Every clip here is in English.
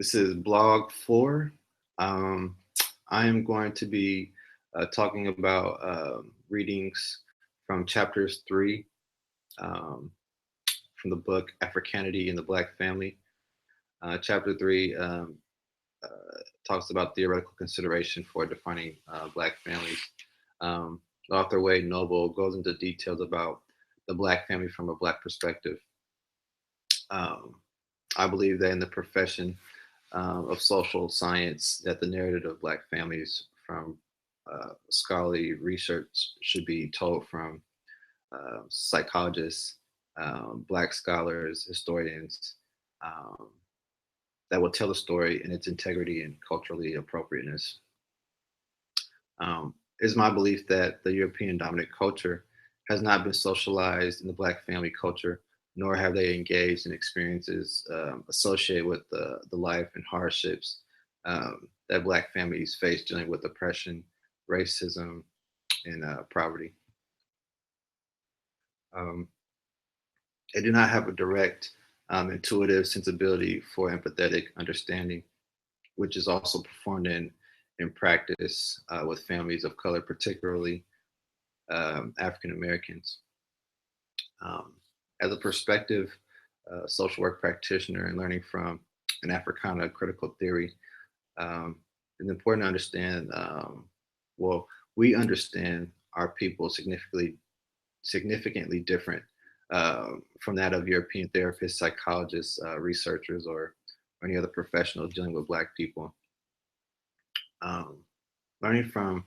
This is blog 4. Um, I am going to be talking about readings from chapters 3 um, from the book Africanity in the Black Family. Chapter 3 uh, talks about theoretical consideration for defining Black families. The author Wade Noble goes into details about the Black family from a Black perspective. Um, I believe that in the profession of social science, that the narrative of Black families from scholarly research should be told from psychologists, Black scholars, historians um, that will tell the story in its integrity and culturally appropriateness. It's my belief that the European dominant culture has not been socialized in the Black family culture, nor have they engaged in experiences associated with the life and hardships that Black families face dealing with oppression, racism, and poverty. Um, they do not have a direct, intuitive sensibility for empathetic understanding, which is also performed in practice with families of color, particularly African Americans. Um, as a perspective social work practitioner and learning from an Africana critical theory, it's important to understand. Well, we understand our people significantly different from that of European therapists, psychologists, researchers, or any other professionals dealing with Black people. Um, Learning from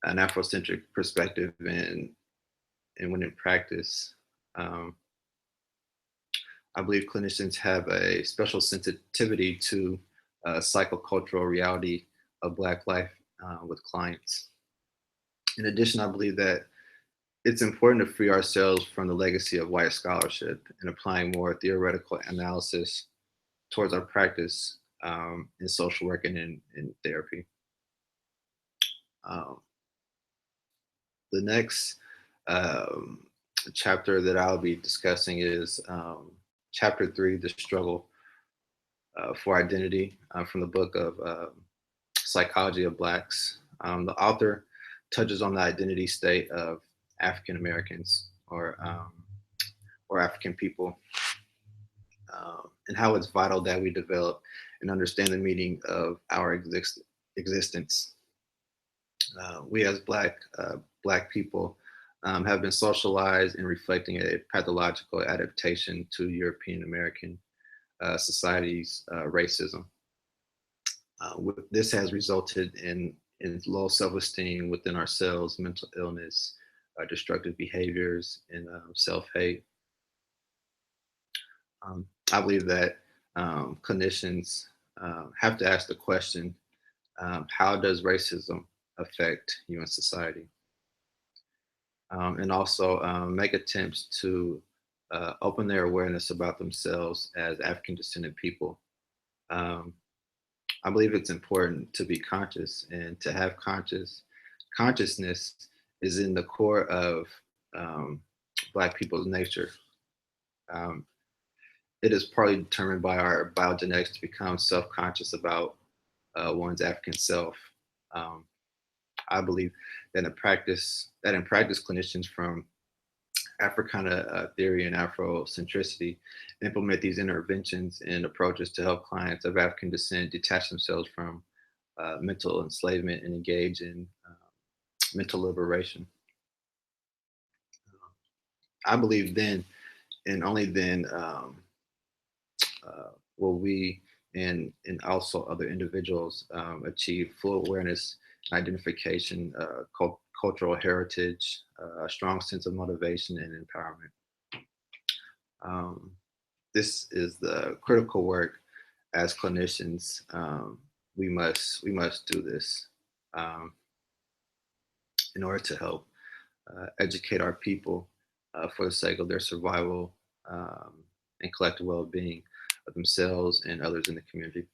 an Afrocentric perspective and when in practice, um, I believe clinicians have a special sensitivity to psychocultural reality of Black life with clients. In addition, I believe that it's important to free ourselves from the legacy of white scholarship and applying more theoretical analysis towards our practice in social work and in therapy. Um, the next um, chapter that I'll be discussing is chapter 3, The Struggle for Identity, from the book of Psychology of Blacks. The author touches on the identity state of African Americans or African people, and how it's vital that we develop and understand the meaning of our existence. We as Black people have been socialized in reflecting a pathological adaptation to European American society's racism. This has resulted in low self-esteem within ourselves, mental illness, destructive behaviors, and self-hate. I believe that clinicians have to ask the question, how does racism affect you in society? And also make attempts to open their awareness about themselves as African descendant people. Um, I believe it's important to be conscious and to have consciousness is in the core of um, Black people's nature. Um, it is partly determined by our biogenetics to become self-conscious about one's African self. Um, I believe that in practice, clinicians from Africana theory and Afrocentricity implement these interventions and approaches to help clients of African descent detach themselves from mental enslavement and engage in mental liberation. I believe then and only then will we and also other individuals achieve full awareness and identification, cultural heritage, a strong sense of motivation and empowerment. Um, this is the critical work as clinicians. We must do this um, in order to help educate our people for the sake of their survival and collective well-being of themselves and others in the community.